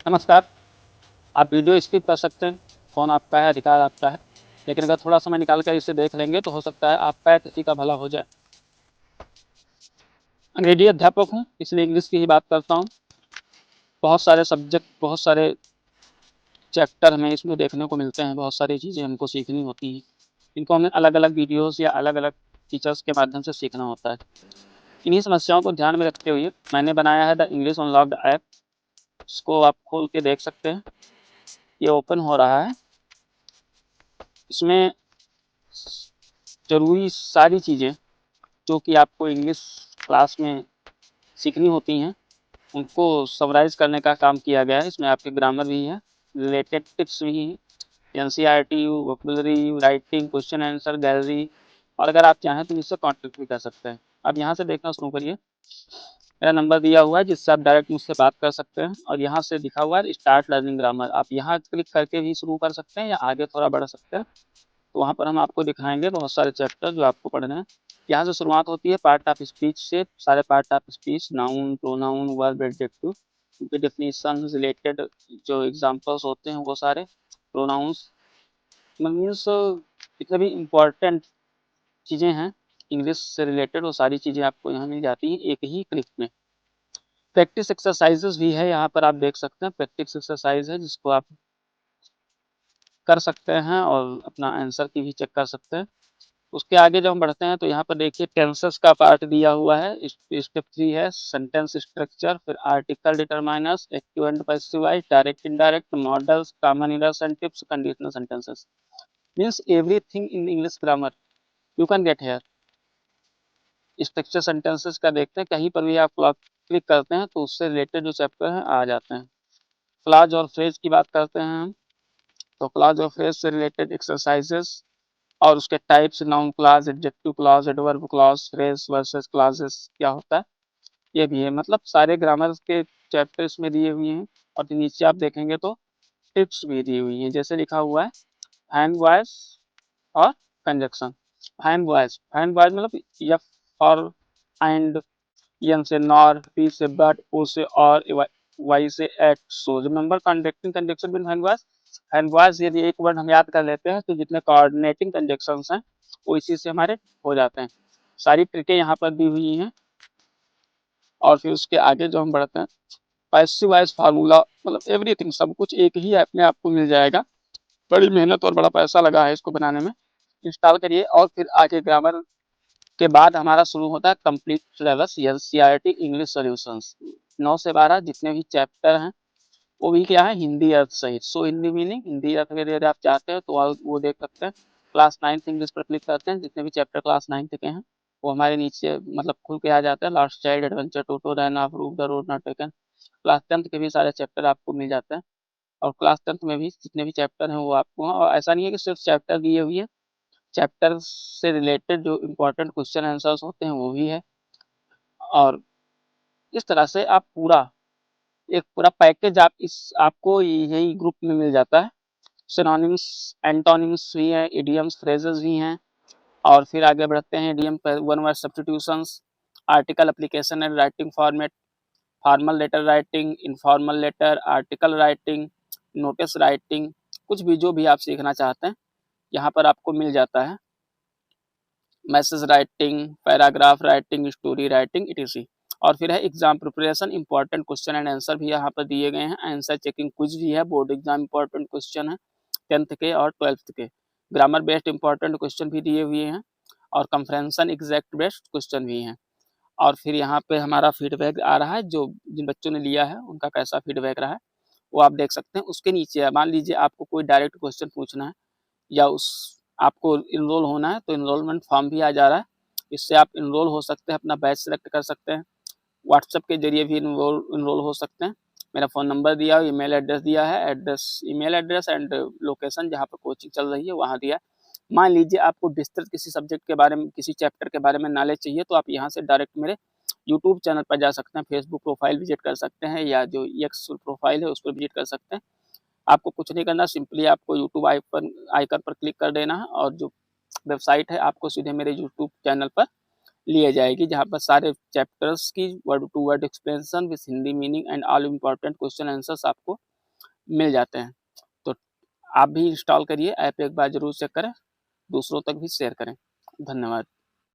नमस्कार। आप video skip कर सकते हैं, फ़ोन आपका है, अधिकार आपका है, लेकिन अगर थोड़ा समय निकाल कर इसे देख लेंगे तो हो सकता है आपका या किसी का भला हो जाए। अंग्रेजी अध्यापक हूँ, इसलिए इंग्लिश की ही बात करता हूँ। बहुत सारे सब्जेक्ट, बहुत सारे चैप्टर हमें इसमें देखने को मिलते हैं, बहुत सारी चीज़ें हमको सीखनी होती हैं। इनको हमें अलग-अलग वीडियोज़ या अलग-अलग टीचर्स के माध्यम से सीखना होता है। इन्हीं समस्याओं को ध्यान में रखते हुए मैंने बनाया है द इंग्लिश अनलॉक्ड ऐप। इसको आप खोल के देख सकते हैं। ये ओपन हो रहा है। इसमें ज़रूरी सारी चीज़ें जो कि आपको इंग्लिश क्लास में सीखनी होती हैं, उनको समराइज़ करने का काम किया गया है। इसमें आपके ग्रामर भी है, रिलेटेड टिप्स भी हैं, NCERT, vocabulary, writing, question answer, gallery, और अगर आप चाहें तो मुझसे कॉन्टैक्ट भी कर सकते हैं। अब यहाँ से देखना शुरू करिए। मेरा नंबर दिया हुआ है जिससे आप डायरेक्ट मुझसे बात कर सकते हैं, और यहाँ से लिखा हुआ है स्टार्ट लर्निंग ग्रामर। आप यहाँ क्लिक करके भी शुरू कर सकते हैं या आगे थोड़ा बढ़ सकते हैं। तो वहाँ पर हम आपको दिखाएंगे बहुत सारे चैप्टर जो आपको पढ़ने हैं। यहाँ से शुरुआत होती है पार्ट ऑफ स्पीच से। सारे part of speech, noun, pronoun, verb, adjective, उनके डेफिनेशन, रिलेटेड जो एग्जांपल्स होते हैं वो सारे, प्रोनाउंस, मीन्स जितने भी इम्पोर्टेंट चीज़ें हैं इंग्लिश से रिलेटेड, वो सारी चीज़ें आपको यहाँ मिल जाती हैं एक ही क्लिक में। प्रैक्टिस एक्सरसाइजेस भी है, यहाँ पर आप देख सकते हैं। प्रैक्टिस एक्सरसाइज है जिसको आप कर सकते हैं और अपना आंसर की भी चेक कर सकते हैं। उसके आगे जब हम बढ़ते हैं तो यहाँ पर देखिए टेंसेस का पार्ट दिया हुआ है। स्टेप 3 है सेंटेंस स्ट्रक्चर, फिर article determiners, active and passive voice, direct indirect, models, common errors and tips, conditional sentences. Means everything in English grammar you can get here. Structure sentences का देखते हैं, कहीं पर भी आप क्लिक करते हैं तो उससे रिलेटेड जो चैप्टर हैं आ जाते हैं। क्लॉज और फ्रेज की बात करते हैं हम, तो क्लॉज और फ्रेज से रिलेटेड एक्सरसाइजेस और उसके types, noun clause, adjective clause, adverb clause, phrase versus clauses क्या होता है, ये भी है। मतलब सारे ग्रामर के चैप्टर्स में दिए हुए हैं। और नीचे आप देखेंगे तो टिप्स भी दी हुई हैं, जैसे लिखा हुआ है हैंड वॉइस और कंजक्शन। हैंड वॉइस मतलब एफ और एंड, एन से नॉर, पी से बट, ओ से और, वाई से yet. So remember contacting conjunction with fanboys. Fanboys यदि एक वर्ड हम याद कर लेते हैं तो जितने कोऑर्डिनेटिंग कंजक्शंस हैं वो इसी से हमारे हो जाते हैं। सारी ट्रिकें यहाँ पर दी हुई हैं। और फिर उसके आगे जो हम बढ़ते हैं, पैसिव वॉइस फार्मूला, मतलब एवरीथिंग, सब कुछ एक ही ऐप में आपको मिल जाएगा। बड़ी मेहनत और बड़ा पैसा लगा है इसको बनाने में। इंस्टॉल करिए और फिर आगे ग्रामर के बाद हमारा शुरू होता है complete syllabus NCERT English solutions. 9 से 12 जितने भी चैप्टर हैं वो भी क्या है, हिंदी अर्थ सहित। सो हिंदी मीनिंग, हिंदी अर्थ अगर यदि आप चाहते हो तो वो देख सकते हैं। क्लास 9th इंग्लिश पर क्लिक करते हैं, जितने भी चैप्टर क्लास 9th के हैं वो हमारे नीचे मतलब खुल के आ जाते हैं। Last child, adventure, toto, run of, roof the road not taken. Class 10th के भी सारे चैप्टर आपको मिल जाते हैं। और क्लास 10th में भी जितने भी चैप्टर हैं वो आपको हैं। और ऐसा नहीं है कि सिर्फ चैप्टर दिए हुए हैं, चैप्टर से रिलेटेड जो इम्पोर्टेंट क्वेश्चन आंसर्स होते हैं वो भी है। और इस तरह से आप पूरा एक पूरा पैकेज आप इस आपको यही ग्रुप में मिल जाता है। सिनोनिम्स, एंटोनिम्स भी हैं, इडियम्स, फ्रेजेस भी हैं। और फिर आगे बढ़ते हैं इडियम पर, one word substitutions, article application and writing format, formal letter writing, informal letter, article writing, notice writing, कुछ भी जो भी आप सीखना चाहते हैं यहाँ पर आपको मिल जाता है। Message writing, paragraph writing, story writing, etc.. और फिर है exam preparation, important question and answer भी यहाँ पर दिए गए हैं। आंसर चेकिंग क्विज भी है, बोर्ड एग्जाम इंपॉर्टेंट क्वेश्चन है 10th के और 12th के। ग्रामर बेस्ड इंपॉर्टेंट क्वेश्चन भी दिए हुए हैं और कंफ्रेंशन एग्जैक्ट बेस्ड क्वेश्चन भी हैं। और फिर यहाँ पे हमारा फीडबैक आ रहा है, जो जिन बच्चों ने लिया है उनका कैसा फीडबैक रहा है वो आप देख सकते हैं। उसके नीचे मान लीजिए आपको कोई डायरेक्ट क्वेश्चन पूछना है या उस आपको इनरोल होना है तो इनरोलमेंट फॉर्म भी आ जा रहा है। इससे आप इनरोल हो सकते हैं, अपना बैच सेलेक्ट कर सकते हैं। व्हाट्सएप के जरिए भी इनरोल हो सकते हैं। मेरा फ़ोन नंबर दिया, ईमेल एड्रेस दिया है, ईमेल एड्रेस एंड लोकेशन जहाँ पर कोचिंग चल रही है वहाँ दिया है। मान लीजिए आपको विस्तृत किसी सब्जेक्ट के बारे में, किसी चैप्टर के बारे में नॉलेज चाहिए तो आप यहाँ से डायरेक्ट मेरे यूट्यूब चैनल पर जा सकते हैं, फेसबुक प्रोफाइल विजिट कर सकते हैं, या जो एक्स प्रोफाइल है उस पर विजिट कर सकते हैं। आपको कुछ नहीं करना, सिंपली आपको यूट्यूब आइकन पर क्लिक कर देना है और जो वेबसाइट है आपको सीधे मेरे यूट्यूब चैनल पर लिए जाएगी, जहाँ पर सारे चैप्टर्स की word to word explanation with Hindi meaning and all important question answers आपको मिल जाते हैं। तो आप भी इंस्टॉल करिए, ऐप एक बार ज़रूर चेक करें, दूसरों तक भी शेयर करें। धन्यवाद।